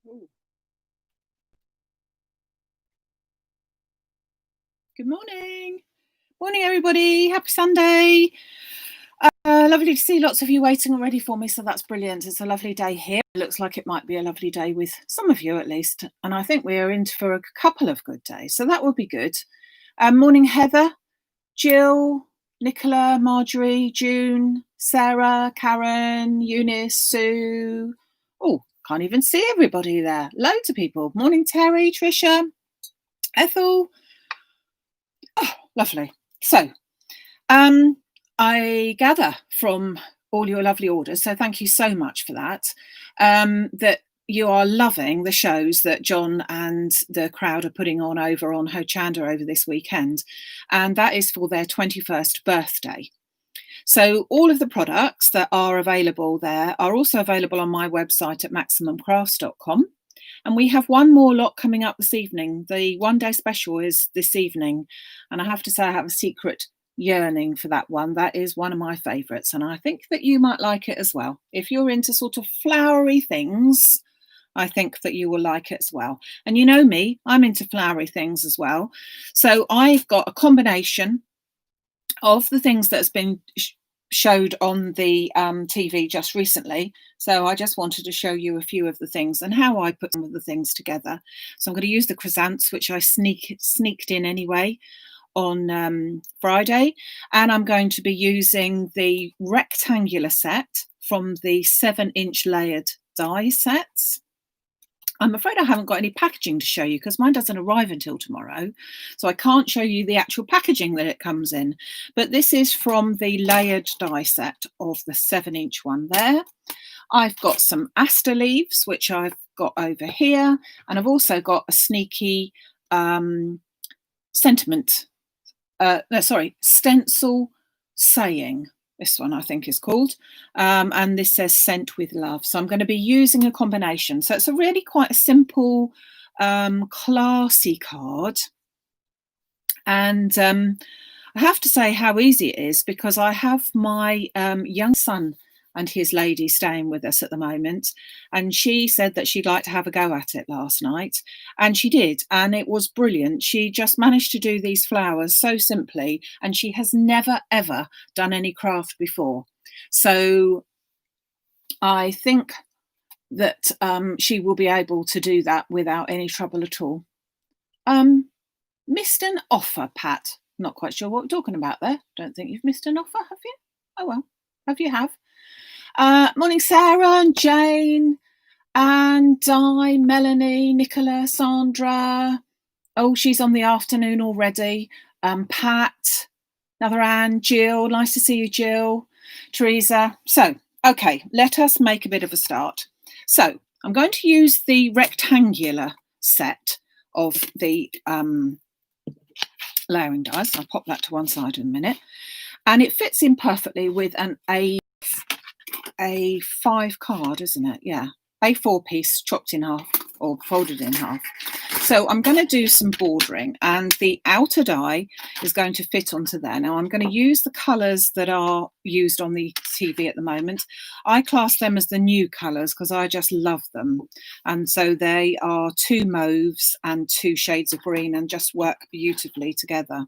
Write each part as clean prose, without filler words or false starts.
Ooh. Good morning. Morning, everybody. Happy Sunday. Lovely to see lots of you waiting already for me, so that's brilliant. It's a lovely day here. It looks like it might be a lovely day with some of you at least, and I think we are in for a couple of good days, so that will be good. Morning, Heather, Jill, Nicola, Marjorie, June, Sarah, Karen, Eunice, Sue. Oh, can't even see everybody there. Loads of people. Morning, Terry, Tricia, Ethel. Oh, lovely. So, I gather from all your lovely orders, so thank you so much for that, that you are loving the shows that John and the crowd are putting on over on Hochanda over this weekend, and that is for their 21st birthday. So all of the products that are available there are also available on my website at maximumcrafts.com. And we have one more lot coming up this evening. The one-day special is this evening. And I have to say I have a secret yearning for that one. That is one of my favourites. And I think that you might like it as well. If you're into sort of flowery things, I think that you will like it as well. And you know me, I'm into flowery things as well. So I've got a combination of the things that's been showed on the TV just recently. So I just wanted to show you a few of the things and how I put some of the things together. So I'm going to use the chrysanthemums, which I sneaked in anyway on Friday. And I'm going to be using the rectangular set from the 7-inch layered die sets. I'm afraid I haven't got any packaging to show you because mine doesn't arrive until tomorrow. So I can't show you the actual packaging that it comes in. But this is from the layered die set of the 7-inch one there. I've got some aster leaves, which I've got over here. And I've also got a sneaky stencil saying. This one I think is called, and this says "Sent with Love." So I'm going to be using a combination. So it's a really quite a simple, classy card, and I have to say how easy it is because I have my young son and his lady staying with us at the moment, and she said that she'd like to have a go at it last night, and she did, and it was brilliant. She just managed to do these flowers so simply, and she has never ever done any craft before. So I think that she will be able to do that without any trouble at all. Missed an offer, Pat. Not quite sure what we're talking about there. Don't think you've missed an offer, have you? Oh well, have you have. Morning, Sarah and Jane and Di, Melanie, Nicola, Sandra. Oh, she's on the afternoon already. Pat, another Anne, Jill. Nice to see you, Jill. Teresa. So, okay, let us make a bit of a start. So, I'm going to use the rectangular set of the layering dies. I'll pop that to one side in a minute. And it fits in perfectly with an A5 card, isn't it? Yeah, A4 piece chopped in half or folded in half. So I'm going to do some bordering, and the outer die is going to fit onto there. Now I'm going to use the colours that are used on the TV at the moment. I class them as the new colours because I just love them. And so they are 2 mauves and 2 shades of green and just work beautifully together.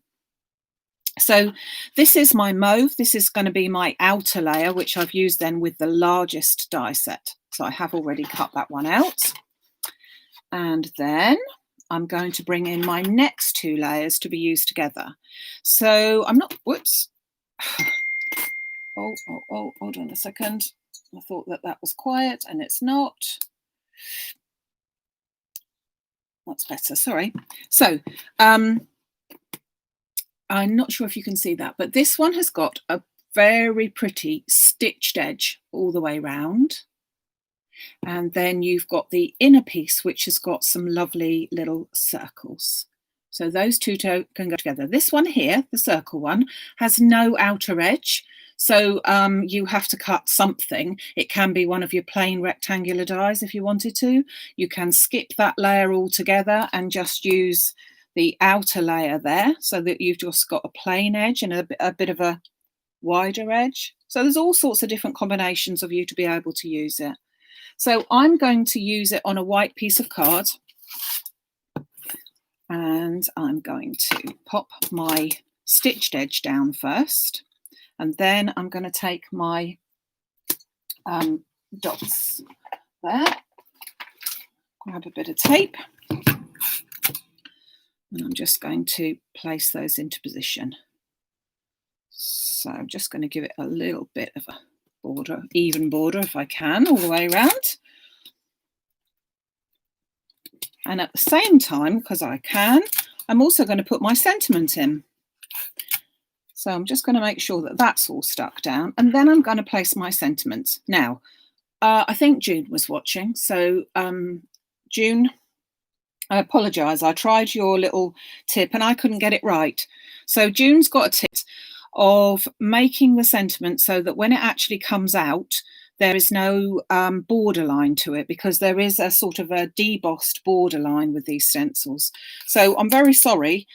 So this is my mauve. This is going to be my outer layer, which I've used then with the largest die set. So I have already cut that one out. And then I'm going to bring in my next 2 layers to be used together. So I'm not, whoops. Oh, hold on a second. I thought that that was quiet and it's not. That's better, sorry. So, I'm not sure if you can see that, but this one has got a very pretty stitched edge all the way round. And then you've got the inner piece, which has got some lovely little circles. So those two can go together. This one here, the circle one, has no outer edge. So you have to cut something. It can be one of your plain rectangular dies if you wanted to. You can skip that layer altogether and just use the outer layer there so that you've just got a plain edge and a bit of a wider edge. So there's all sorts of different combinations of you to be able to use it. So I'm going to use it on a white piece of card, and I'm going to pop my stitched edge down first, and then I'm going to take my dots there, grab a bit of tape, and I'm just going to place those into position. So I'm just going to give it a little bit of a border, even border if I can, all the way around. And at the same time, because I can, I'm also going to put my sentiment in. So I'm just going to make sure that that's all stuck down, and then I'm going to place my sentiment. Now, I think June was watching. So June, I apologise. I tried your little tip and I couldn't get it right. So June's got a tip of making the sentiment so that when it actually comes out, there is no borderline to it, because there is a sort of a debossed borderline with these stencils. So I'm very sorry,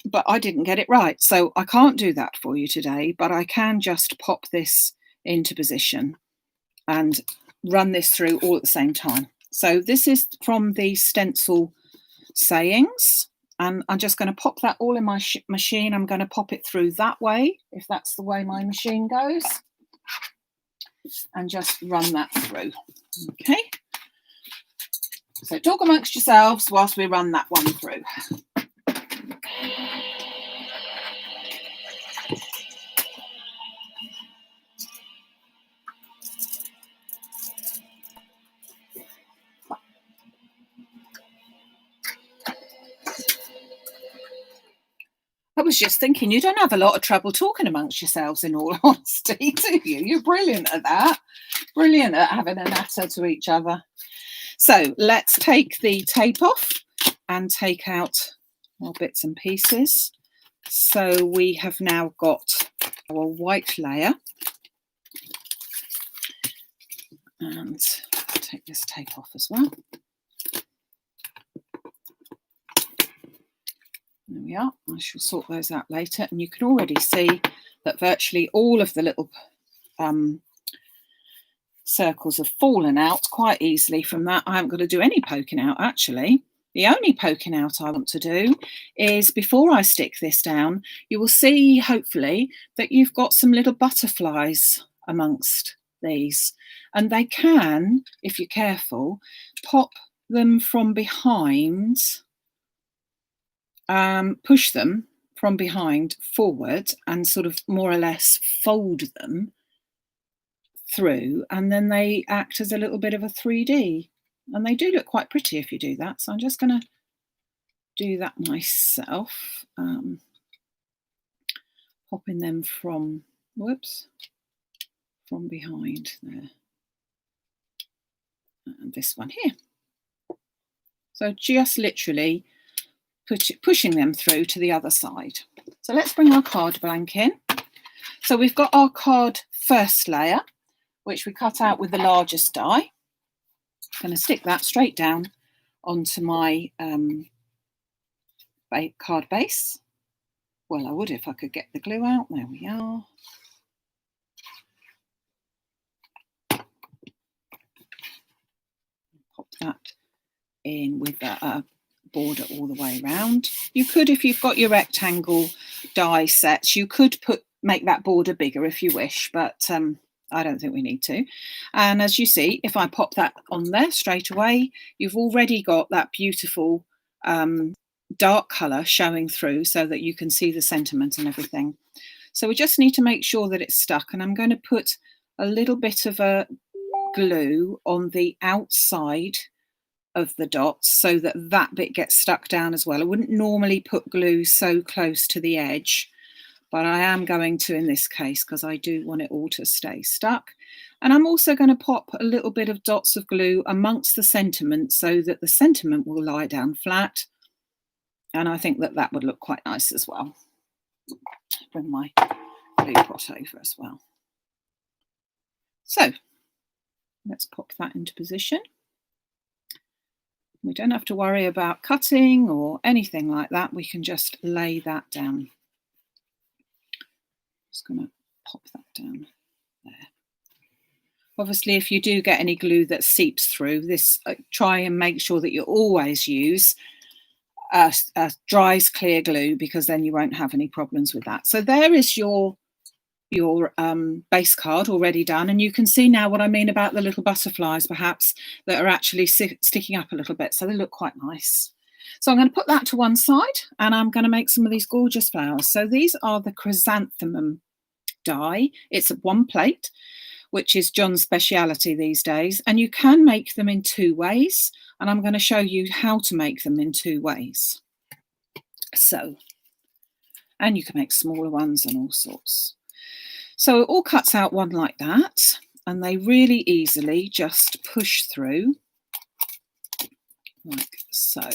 but I didn't get it right. So I can't do that for you today, but I can just pop this into position and run this through all at the same time. So this is from the stencil sayings, and I'm just going to pop that all in my machine. I'm going to pop it through that way, if that's the way my machine goes, and just run that through. Okay, so talk amongst yourselves whilst we run that one through. I was just thinking, you don't have a lot of trouble talking amongst yourselves, in all honesty, do you? You're brilliant at that. Brilliant at having a natter to each other. So let's take the tape off and take out more bits and pieces. So we have now got our white layer. And take this tape off as well. There we are. I shall sort those out later. And you can already see that virtually all of the little circles have fallen out quite easily from that. I haven't got to do any poking out, actually. The only poking out I want to do is, before I stick this down, you will see, hopefully, that you've got some little butterflies amongst these. And they can, if you're careful, pop them from behind, push them from behind forward and sort of more or less fold them through, and then they act as a little bit of a 3D, and they do look quite pretty if you do that. So I'm just going to do that myself, popping them from behind there, and this one here. So just literally pushing them through to the other side. So let's bring our card blank in. So we've got our card first layer, which we cut out with the largest die. I'm going to stick that straight down onto my card base. Well, I would if I could get the glue out. There we are. Pop that in with the border all the way around. You could, if you've got your rectangle die sets, you could make that border bigger if you wish, but I don't think we need to. And as you see, if I pop that on there straight away, you've already got that beautiful dark colour showing through so that you can see the sentiment and everything. So we just need to make sure that it's stuck, and I'm going to put a little bit of a glue on the outside of the dots so that that bit gets stuck down as well. I wouldn't normally put glue so close to the edge, but I am going to in this case because I do want it all to stay stuck. And I'm also going to pop a little bit of dots of glue amongst the sentiment so that the sentiment will lie down flat, and I think that that would look quite nice as well. Bring my glue pot over as well. So let's pop that into position. We don't have to worry about cutting or anything like that. We can just lay that down. Just going to pop that down there. Obviously, if you do get any glue that seeps through this, try and make sure that you always use a dries clear glue, because then you won't have any problems with that. So there is your base card already done, and you can see now what I mean about the little butterflies perhaps that are actually sticking up a little bit, so they look quite nice. So I'm going to put that to one side, and I'm going to make some of these gorgeous flowers. So these are the chrysanthemum die. It's at one plate, which is John's speciality these days, and you can make them in two ways, and I'm going to show you how to make them in two ways. So, and you can make smaller ones and all sorts. So it all cuts out one like that, and they really easily just push through like so.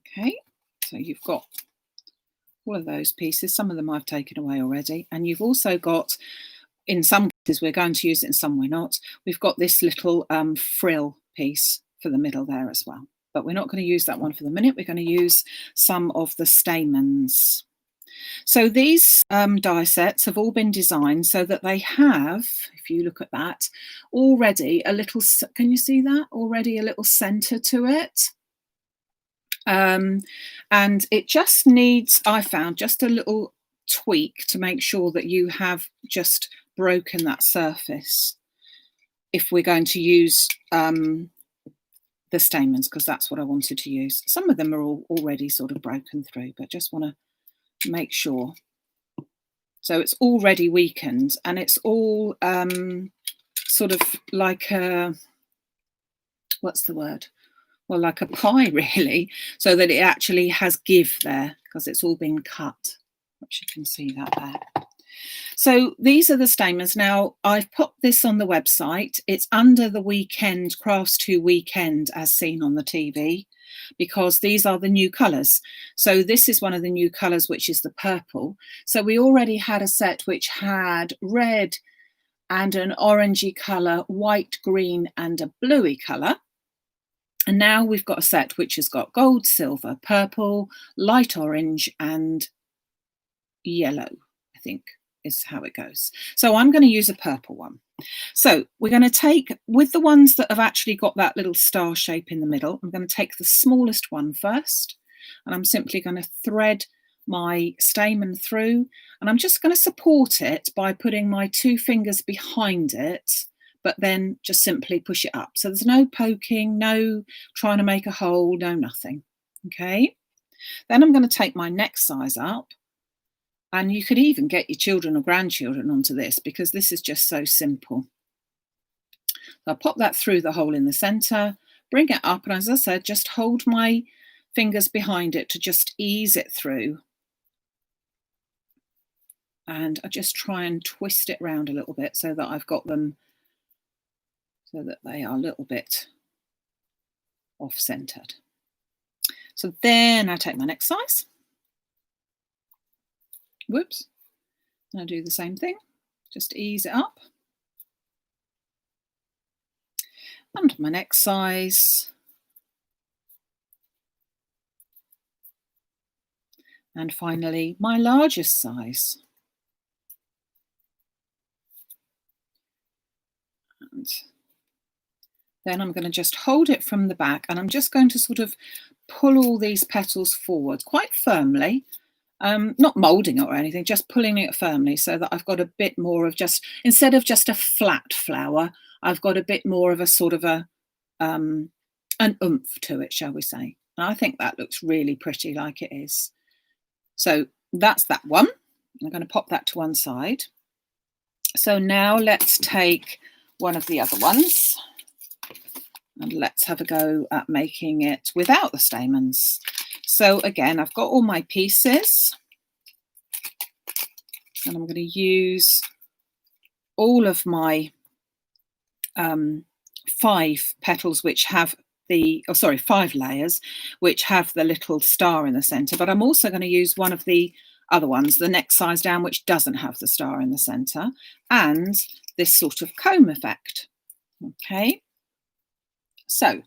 Okay, so you've got all of those pieces. Some of them I've taken away already, and you've also got, in some cases we're going to use it, in some we're not, we've got this little frill piece for the middle there as well, but we're not going to use that one for the minute. We're going to use some of the stamens. So these die sets have all been designed so that they have, if you look at that, already a little, can you see that? Already a little centre to it. And it just needs, I found, just a little tweak to make sure that you have just broken that surface if we're going to use the stamens, because that's what I wanted to use. Some of them are already sort of broken through, but just want to make sure. So it's already weakened, and it's all sort of like a, what's the word? Well, like a pie really, so that it actually has give there, because it's all been cut, which you can see that there. So these are the stamens. Now I've put this on the website. It's under the weekend, Crafts 2 weekend, as seen on the TV, because these are the new colours. So this is one of the new colours, which is the purple. So we already had a set which had red and an orangey colour, white, green and a bluey colour. And now we've got a set which has got gold, silver, purple, light orange and yellow, I think is how it goes. So I'm going to use a purple one. So we're going to take, with the ones that have actually got that little star shape in the middle, I'm going to take the smallest one first, and I'm simply going to thread my stamen through, and I'm just going to support it by putting my 2 fingers behind it, but then just simply push it up. So there's no poking, no trying to make a hole, no nothing. Okay. Then I'm going to take my next size up, and you could even get your children or grandchildren onto this, because this is just so simple. So I'll pop that through the hole in the centre, bring it up, and as I said, just hold my fingers behind it to just ease it through. And I just try and twist it round a little bit so that I've got them so that they are a little bit off-centered. So then I take my next size. Whoops. And I do the same thing. Just ease it up. And my next size. And finally, my largest size. And then I'm going to just hold it from the back, and I'm just going to sort of pull all these petals forward quite firmly, not moulding it or anything, just pulling it firmly so that I've got a bit more of just, instead of just a flat flower, I've got a bit more of a sort of a an oomph to it, shall we say. And I think that looks really pretty like it is. So that's that one. I'm going to pop that to one side. So now let's take one of the other ones, and let's have a go at making it without the stamens. So again, I've got all my pieces, and I'm going to use all of my 5 petals which have the, 5 layers which have the little star in the centre, but I'm also going to use one of the other ones, the next size down, which doesn't have the star in the centre, and this sort of comb effect. Okay. So I'm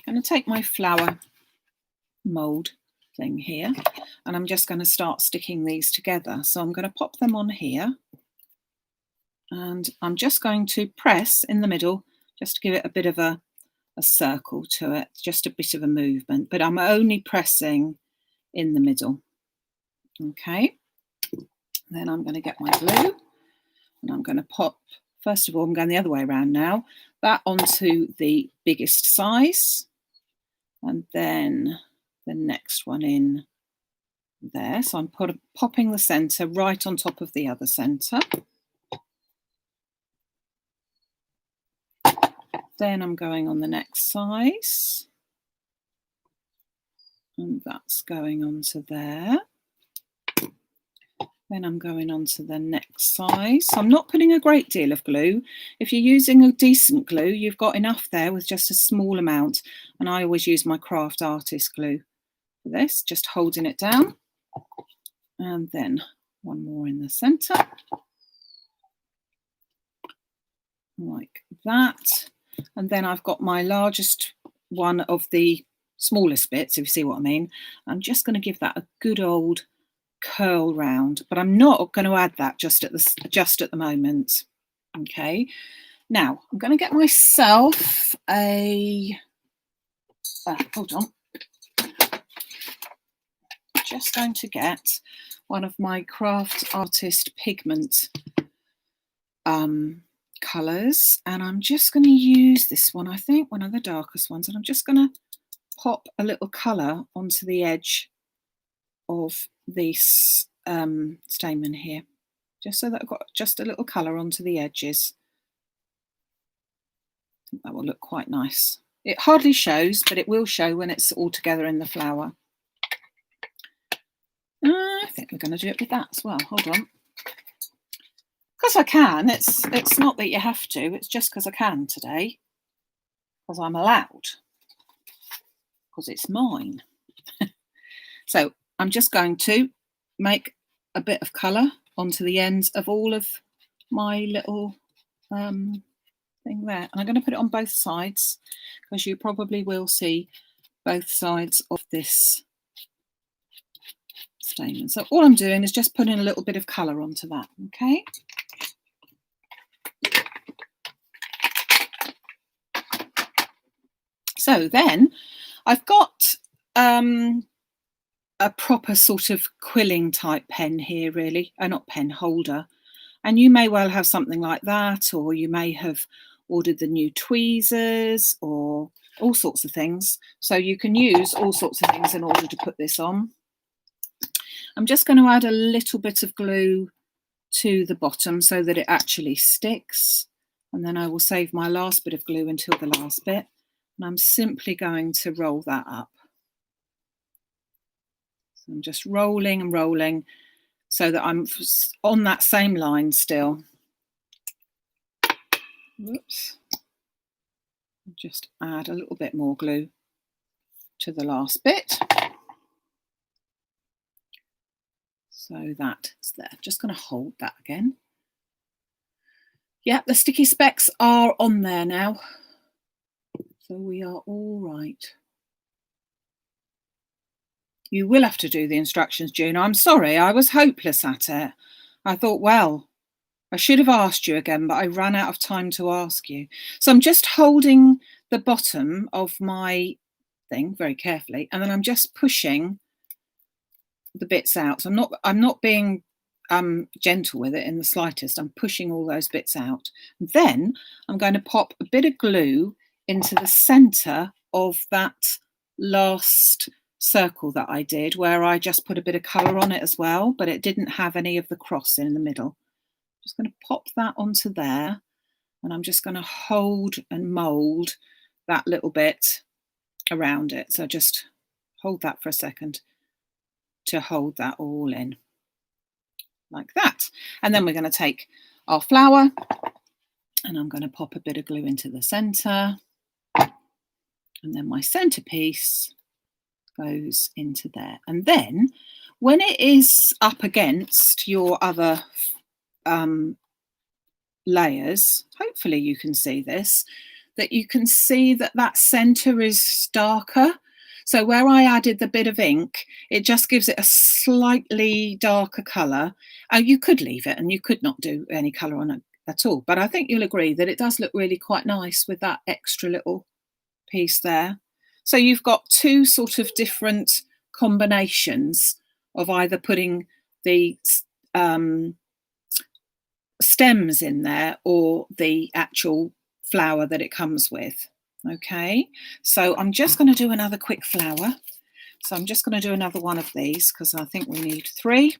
going to take my flower mould thing here, and I'm just going to start sticking these together. So I'm going to pop them on here, And I'm just going to press in the middle just to give it a bit of a circle to it, just a bit of a movement, but I'm only pressing in the middle. Okay, then I'm going to get my glue and I'm going to pop, first of all, I'm going the other way around now, that onto the biggest size and then the next one in there. So I'm popping the centre right on top of the other centre. Then I'm going on the next size and that's going onto there. Then I'm going on to the next size. So I'm not putting a great deal of glue. If you're using a decent glue, you've got enough there with just a small amount. And I always use my craft artist glue for this, just holding it down. And then one more in the centre. Like that. And then I've got my largest one of the smallest bits, if you see what I mean. I'm just going to give that a good old curl round, but I'm not going to add that just at the moment. Okay, now I'm going to get myself a hold on, just going to get one of my craft artist pigment colours, and I'm just going to use this one, I think one of the darkest ones, and I'm just going to pop a little colour onto the edge of this stamen here, just so that I've got just a little colour onto the edges. I think that will look quite nice. It hardly shows, but it will show when it's all together in the flower. I think we're going to do it with that as well. Hold on. Because I can. It's not that you have to. It's just because I can today. Because I'm allowed. Because it's mine. So I'm just going to make a bit of colour onto the ends of all of my little thing there. And I'm going to put it on both sides because you probably will see both sides of this stamen. So all I'm doing is just putting a little bit of colour onto that, okay? So then I've got a proper sort of quilling type pen here, really, not pen holder. And you may well have something like that, or you may have ordered the new tweezers or all sorts of things. So you can use all sorts of things in order to put this on. I'm just going to add a little bit of glue to the bottom so that it actually sticks. And then I will save my last bit of glue until the last bit. And I'm simply going to roll that up. So I'm just rolling and rolling so that I'm on that same line still. Whoops. Just add a little bit more glue to the last bit. So that's there. Just going to hold that again. Yeah, the sticky specks are on there now. So we are all right. You will have to do the instructions, June. I'm sorry, I was hopeless at it. I thought, well, I should have asked you again, but I ran out of time to ask you. So I'm just holding the bottom of my thing very carefully, and then I'm just pushing the bits out. So I'm not being gentle with it in the slightest. I'm pushing all those bits out. And then I'm going to pop a bit of glue into the centre of that last circle that I did, where I just put a bit of colour on it as well, but it didn't have any of the cross in the middle. Just going to pop that onto there, and I'm just going to hold and mould that little bit around it. So just hold that for a second to hold that all in like that. And then we're going to take our flower and I'm going to pop a bit of glue into the centre, and then my centrepiece goes into there. And then when it is up against your other layers, hopefully you can see this, that you can see that that centre is darker. So where I added the bit of ink, it just gives it a slightly darker colour. You could leave it and you could not do any colour on it at all. But I think you'll agree that it does look really quite nice with that extra little piece there. So you've got two sort of different combinations of either putting the stems in there or the actual flower that it comes with. Okay, so I'm just going to do another quick flower. So I'm just going to do another one of these because I think we need 3.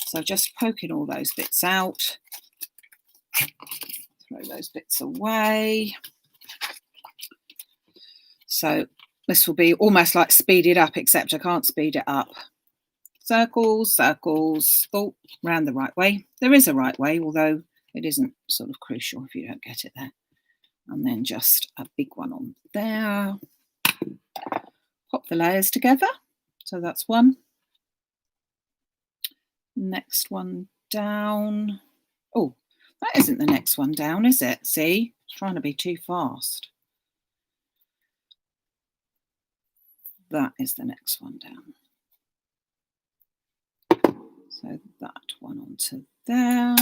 So just poking all those bits out. Throw those bits away. So this will be almost like speeded up, except I can't speed it up. Circles, circles, oh, round the right way. There is a right way, although it isn't sort of crucial if you don't get it there. And then just a big one on there. Pop the layers together. So that's one. Next one down. Oh, that isn't the next one down, is it? See, it's trying to be too fast. That is the next one down. So that one onto there.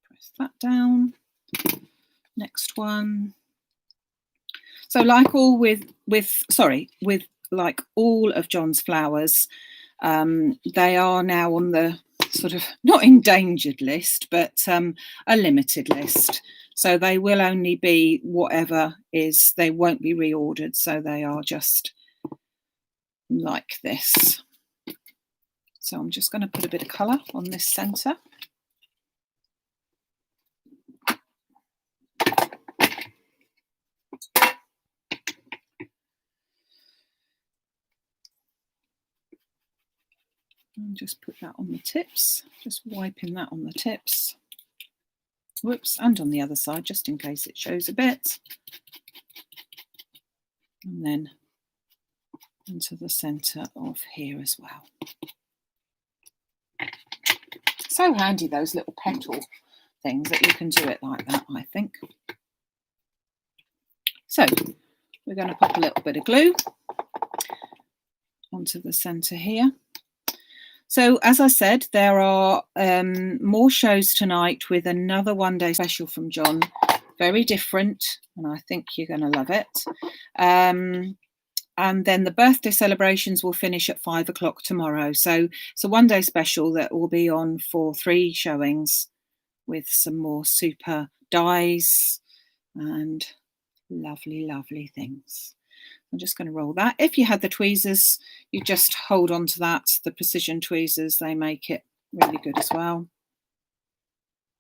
Press that down. Next one. So like all with like all of John's flowers, they are now on the sort of not endangered list, but a limited list. So they will only be whatever is, they won't be reordered. So they are just like this. So I'm just going to put a bit of colour on this centre. And just put that on the tips, just wiping that on the tips. Whoops, and on the other side, just in case it shows a bit. And then into the centre of here as well. So handy, those little petal things, that you can do it like that, I think. So we're going to pop a little bit of glue onto the centre here. So as I said, there are more shows tonight with another one-day special from John. Very different, and I think you're going to love it. And then the birthday celebrations will finish at 5 o'clock tomorrow. So it's a one-day special that will be on for 3 showings with some more super dies and lovely, lovely things. I'm just going to roll that. If you had the tweezers, you just hold on to that. The precision tweezers, they make it really good as well.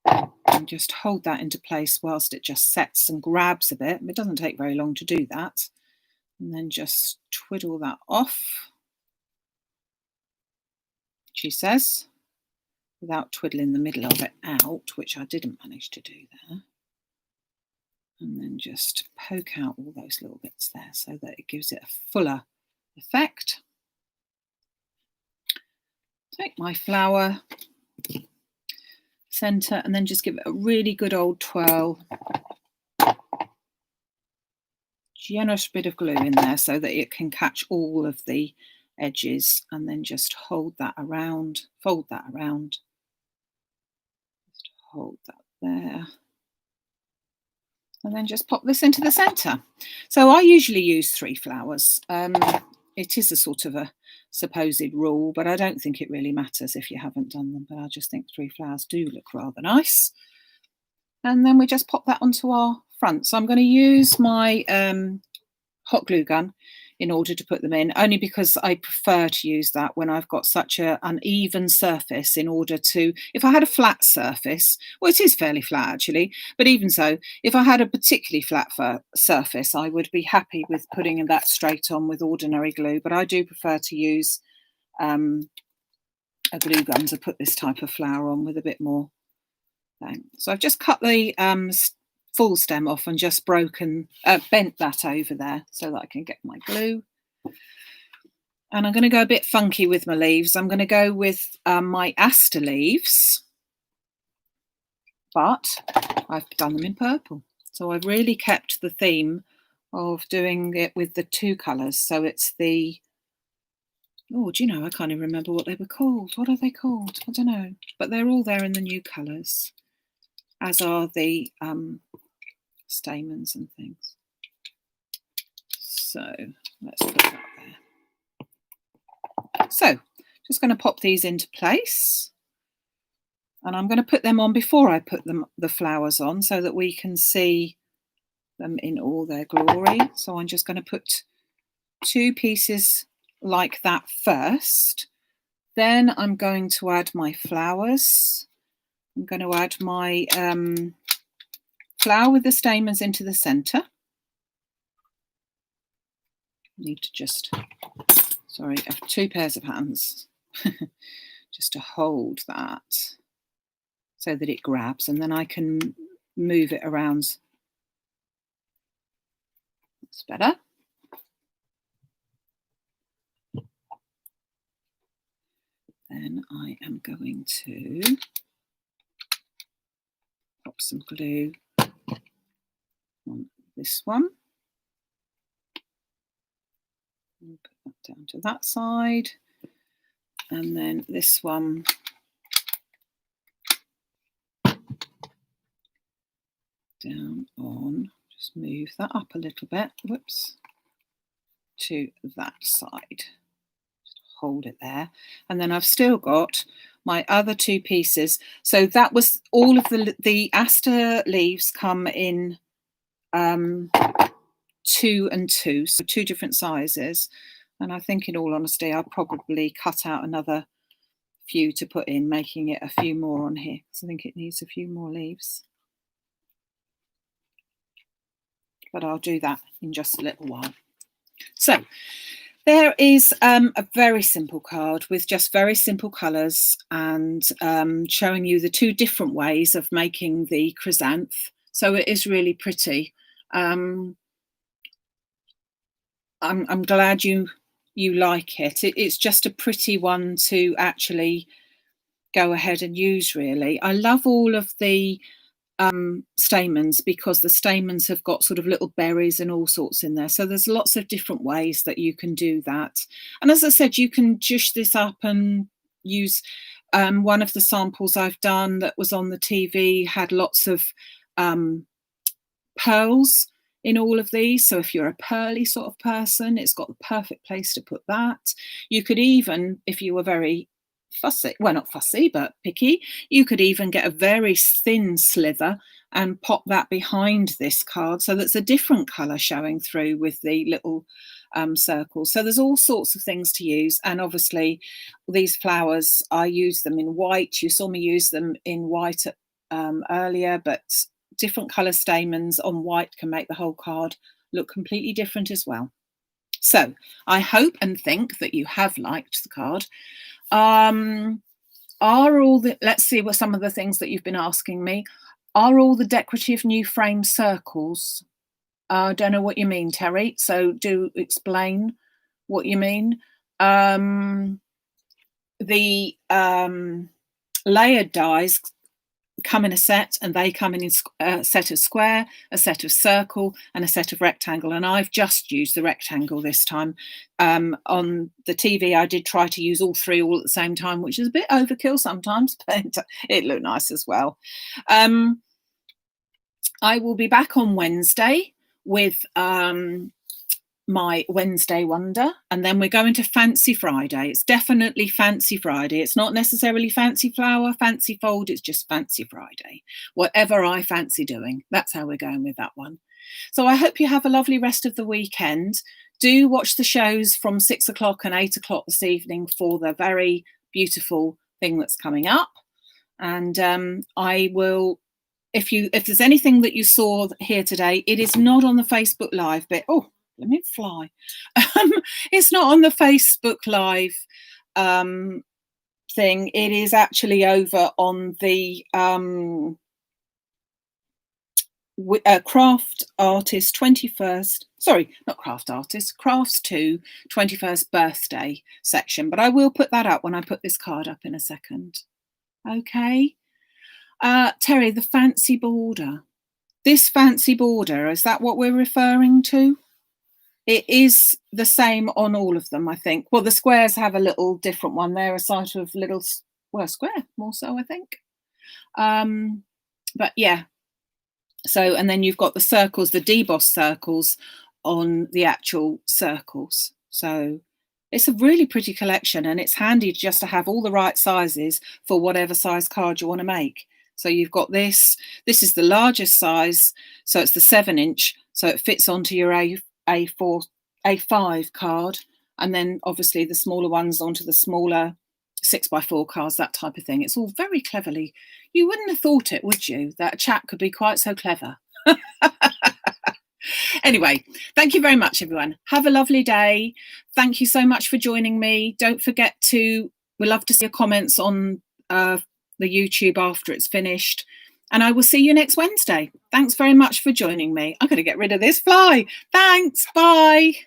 And just hold that into place whilst it just sets and grabs a bit. It doesn't take very long to do that. And then just twiddle that off, she says, without twiddling the middle of it out, which I didn't manage to do there. And then just poke out all those little bits there so that it gives it a fuller effect. Take my flower, centre, and then just give it a really good old twirl. Generous bit of glue in there so that it can catch all of the edges, and then just hold that around, fold that around. Just hold that there. And then just pop this into the centre. So I usually use 3 flowers. It is a sort of a supposed rule, but I don't think it really matters if you haven't done them. But I just think 3 flowers do look rather nice. And then we just pop that onto our front. So I'm going to use my hot glue gun in order to put them in, only because I prefer to use that when I've got such an uneven surface, in order to, if I had a flat surface, well, it is fairly flat actually, but even so, if I had a particularly flat surface, I would be happy with putting that straight on with ordinary glue, but I do prefer to use a glue gun to put this type of flower on with a bit more thing. So I've just cut the full stem off and just bent that over there so that I can get my glue. And I'm going to go a bit funky with my leaves. I'm going to go with my aster leaves, but I've done them in purple. So I've really kept the theme of doing it with the 2 colours. So it's the Oh, do you know, I can't even remember what they were called. What are they called? I don't know. But they're all there in the new colours, as are the stamens and things. So let's put that there. So just going to pop these into place. And I'm going to put them on before I put the flowers on so that we can see them in all their glory. So I'm just going to put 2 pieces like that first. Then I'm going to add my flowers. I'm going to add my flower with the stamens into the centre. Need to just, sorry, I have 2 pairs of hands just to hold that so that it grabs, and then I can move it around. That's better. Then I am going to pop some glue on this one. And put that down to that side. And then this one down on, just move that up a little bit, whoops, to that side. Just hold it there. And then I've still got my other 2 pieces. So that was all of the aster leaves come in 2 and 2, so 2 different sizes. And I think, in all honesty, I'll probably cut out another few to put in, making it a few more on here, because I think it needs a few more leaves. But I'll do that in just a little while. So there is a very simple card with just very simple colours and showing you the 2 different ways of making the chrysanth. So it is really pretty. I'm glad you like it. It's just a pretty one to actually go ahead and use, really. I love all of the stamens, because the stamens have got sort of little berries and all sorts in there. So there's lots of different ways that you can do that. And as I said, you can juice this up and use one of the samples I've done that was on the TV had lots of pearls in all of these. So if you're a pearly sort of person, it's got the perfect place to put that. You could even, if you were very fussy, well, not fussy, but picky, you could even get a very thin slither and pop that behind this card so that's a different colour showing through with the little circles. So there's all sorts of things to use. And obviously these flowers, I use them in white. You saw me use them in white earlier, but different colour stamens on white can make the whole card look completely different as well. So I hope and think that you have liked the card. Are all the, let's see what some of the things that you've been asking me, are all the decorative new frame circles? I don't know what you mean, Terry, so do explain what you mean. The layered dies come in a set, and they come in a set of square, a set of circle, and a set of rectangle. And I've just used the rectangle this time. On the TV, I did try to use all 3 all at the same time, which is a bit overkill sometimes, but it looked nice as well. I will be back on Wednesday with my Wednesday Wonder, and then we're going to Fancy Friday. It's definitely Fancy Friday. It's not necessarily fancy flower, fancy fold, it's just Fancy Friday. Whatever I fancy doing, that's how we're going with that one. So I hope you have a lovely rest of the weekend. Do watch the shows from 6 o'clock and 8 o'clock this evening for the very beautiful thing that's coming up. And I will, if there's anything that you saw here today, it is not on the Facebook Live bit. Oh, let me fly. It's not on the Facebook Live thing. It is actually over on the Craft Artist 21st, sorry, not Craft Artist, Crafts 2 21st birthday section. But I will put that up when I put this card up in a second. Okay. Terry, the fancy border. This fancy border, is that what we're referring to? It is the same on all of them, I think. Well, the squares have a little different one. They're a sort of little, well, square more so, I think. But yeah. So, and then you've got the circles, the deboss circles on the actual circles. So it's a really pretty collection, and it's handy just to have all the right sizes for whatever size card you want to make. So you've got this is the largest size, so it's the 7-inch, so it fits onto your A4, A5 card, and then obviously the smaller ones onto the smaller 6x4 cards, that type of thing. It's all very cleverly. You wouldn't have thought it, would you, that a chap could be quite so clever? Anyway, thank you very much, everyone. Have a lovely day. Thank you so much for joining me. Don't forget to, we'd love to see your comments on the YouTube after it's finished. And I will see you next Wednesday. Thanks very much for joining me. I'm going to get rid of this fly. Thanks. Bye.